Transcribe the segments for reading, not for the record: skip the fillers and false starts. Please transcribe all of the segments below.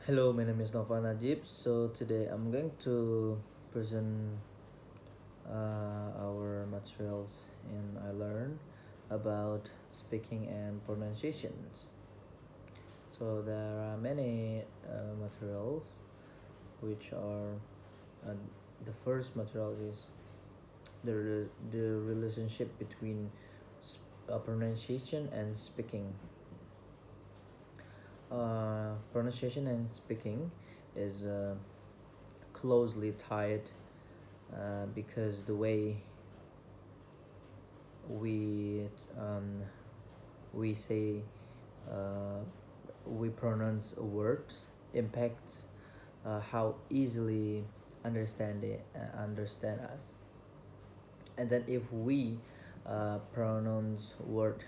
Hello, my name is Naufal Najib. So today I'm going to present our materials and I learn about speaking and pronunciations. So there are many materials which are uh, the first material is the relationship between pronunciation and speaking. Pronunciation and speaking is closely tied because the way we um, we say uh, we pronounce words impacts how easily understand us, and then if we pronounce word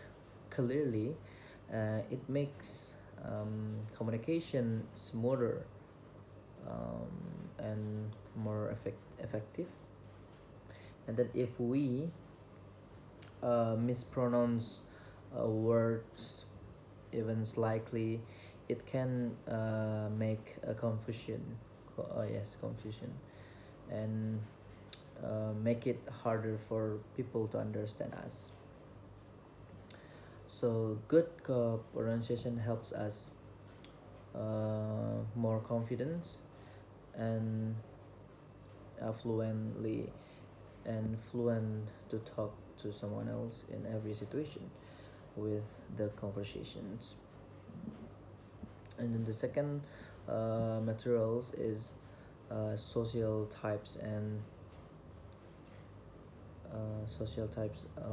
clearly, it makes communication smoother and more effective. And then if we mispronounce words even slightly, it can make a confusion. Yes, confusion, and make it harder for people to understand us. So good pronunciation helps us more confidence and fluently and fluent to talk to someone else in every situation with the conversations. And then the second materials is social types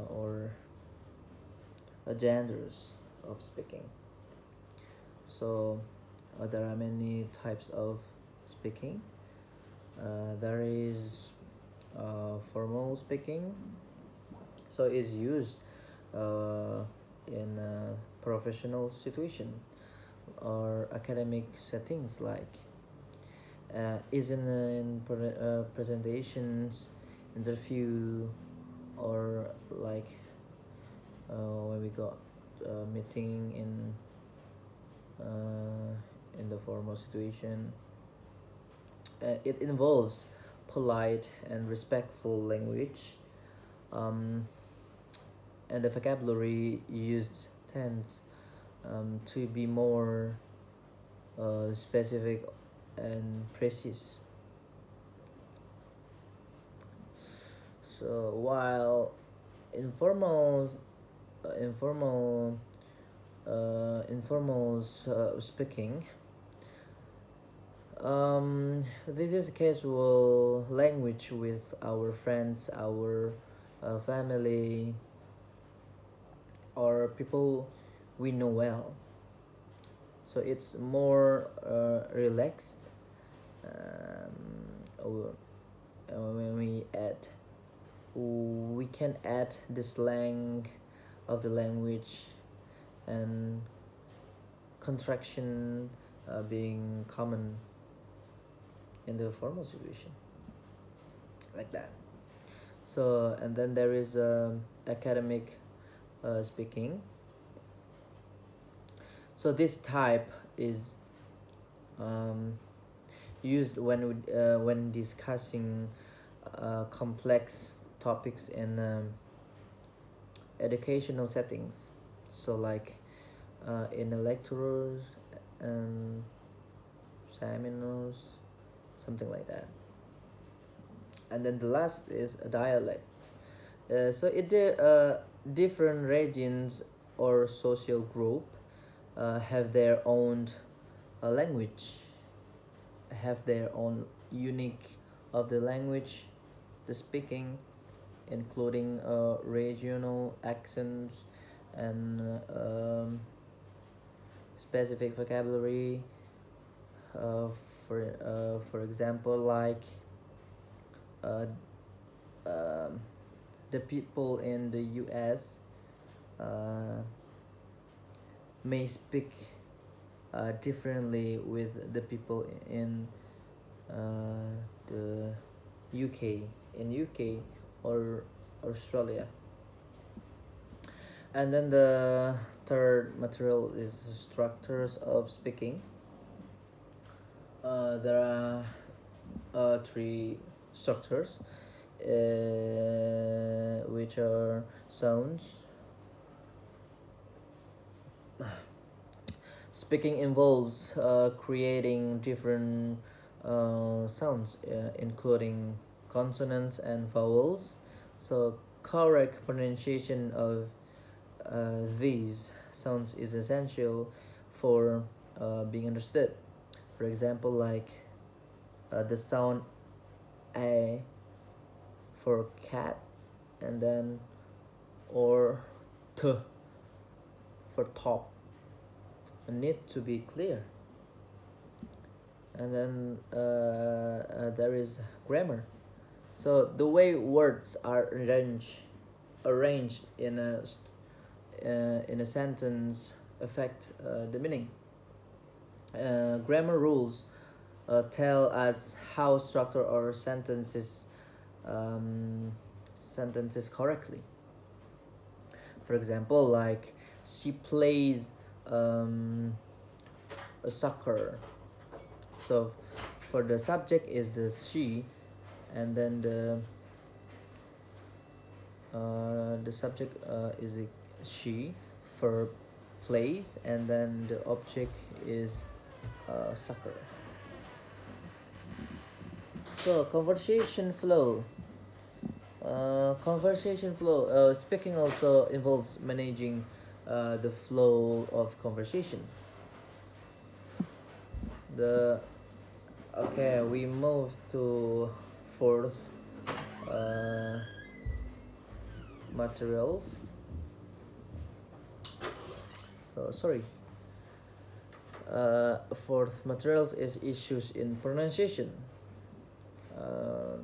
or genders of speaking. So there are many types of speaking. There is formal speaking, so it's used uh, in a professional situation or academic settings, like is in presentations, interview, or like when we got meeting in the formal situation. It involves polite and respectful language, um, and the vocabulary used tends to be more specific and precise. So while informal informal informal speaking, this is casual language with our friends, our family, or people we know well. So it's more relaxed. Or, when we can add the slang of the language and contraction being common in the formal situation, like that. So and then there is academic speaking. So this type is um, used when discussing complex topics in educational settings. So like in the lectures and seminars, something like that. And then the last is a dialect. Different regions or social group have their own language, have their own unique of the language, the speaking, including regional accents and specific vocabulary. Uh, for example, like uh, um, the people in the U.S. Uh, may speak differently with the people in the UK, in UK or Australia. And then the third material is structures of speaking. there are three structures, which are sounds. Speaking involves creating different sounds, including consonants and vowels. So, correct pronunciation of these sounds is essential for being understood. For example, like the sound a for cat, and then or t for top need to be clear. And then there is grammar. So the way words are arranged in a sentence affect the meaning. Grammar rules tell us how structure our um, sentences correctly. For example, like she plays um, a soccer. So for the subject is the she, and then the subject is a she for plays, and then the object is soccer. So conversation flow. Speaking also involves managing the flow of conversation. The Okay, we move to fourth uh, materials. So sorry. Fourth materials is issues in pronunciation. Uh,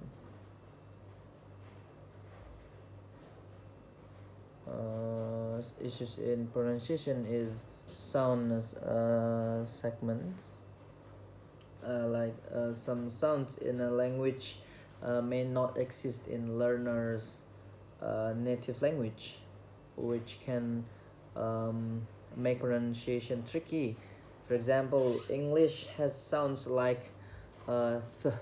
Issues in pronunciation is soundness segments. Like some sounds in a language may not exist in learners' native language, which can make pronunciation tricky. For example, English has sounds like th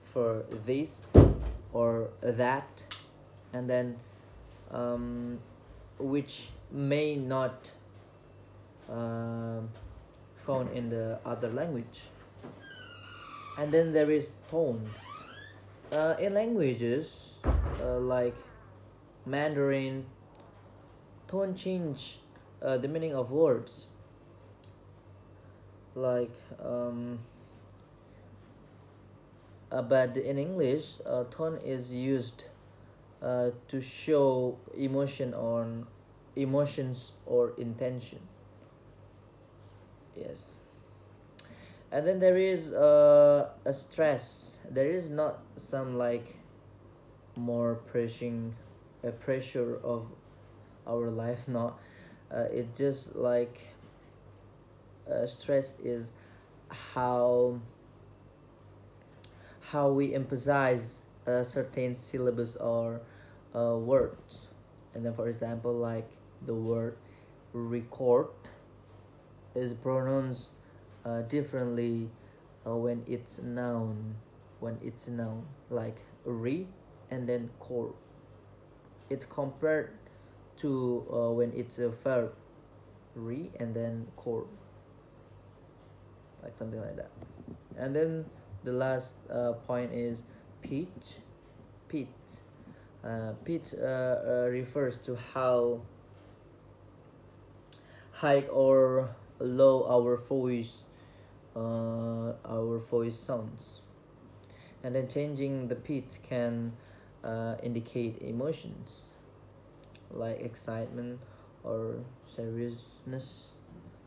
for this or that, and then um, which may not um found in the other language. And then there is tone. In languages like Mandarin, tone change the meaning of words. Like, but in English, tone is used to show emotions or intention. Yes. And then there is a stress. There is not some like more pressing a pressure of our life. Not it just like stress is how we emphasize certain syllables or words. And then for example, like the word record is pronounced differently when it's noun, like re and then core. It's compared to when it's a verb, re and then core, like something like that. And then the last point is pitch. Pitch refers to how high or low our voice sounds. And then changing the pitch can indicate emotions like excitement or seriousness,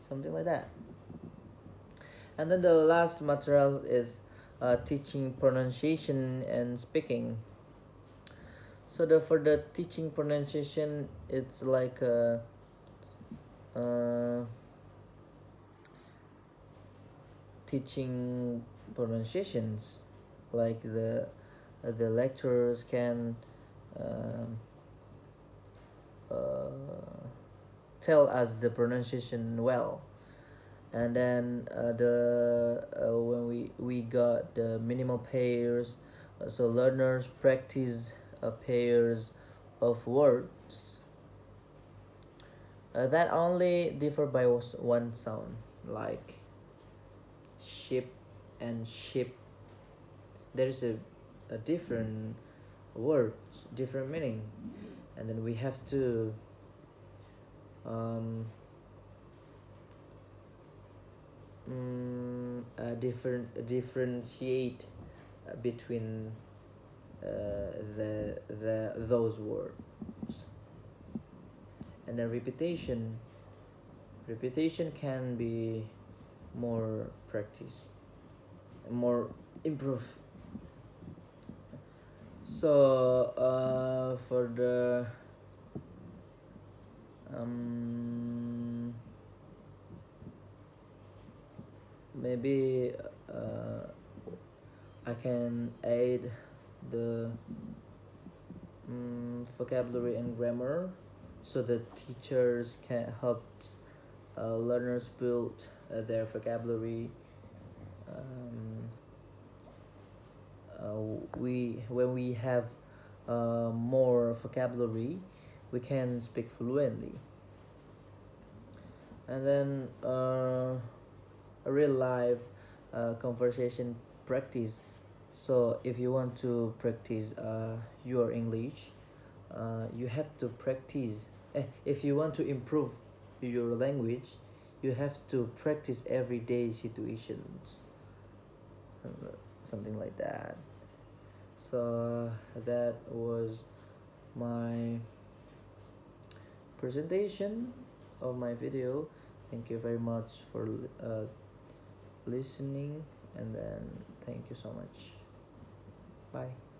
something like that. And then the last material is teaching pronunciation and speaking. So for the teaching pronunciation, it's like uh, teaching pronunciations, like the lecturers can um, uh, tell us the pronunciation well. And then the when we got the minimal pairs, so learners practice pairs of words that only differ by one sound, like ship and ship. There is a different words, different meaning, and then we have to um, differentiate between the those words. And then repetition can be more practice, more improve. So for the um, maybe uh, I can add the vocabulary and grammar, so that teachers can help learners build their vocabulary. Um, we when we have more vocabulary, we can speak fluently. And then a real life conversation practice. So if you want to practice your English, you have to practice. If you want to improve your language, you have to practice everyday situations, something like that. So that was my presentation of my video. Thank you very much for listening, and then thank you so much. Bye.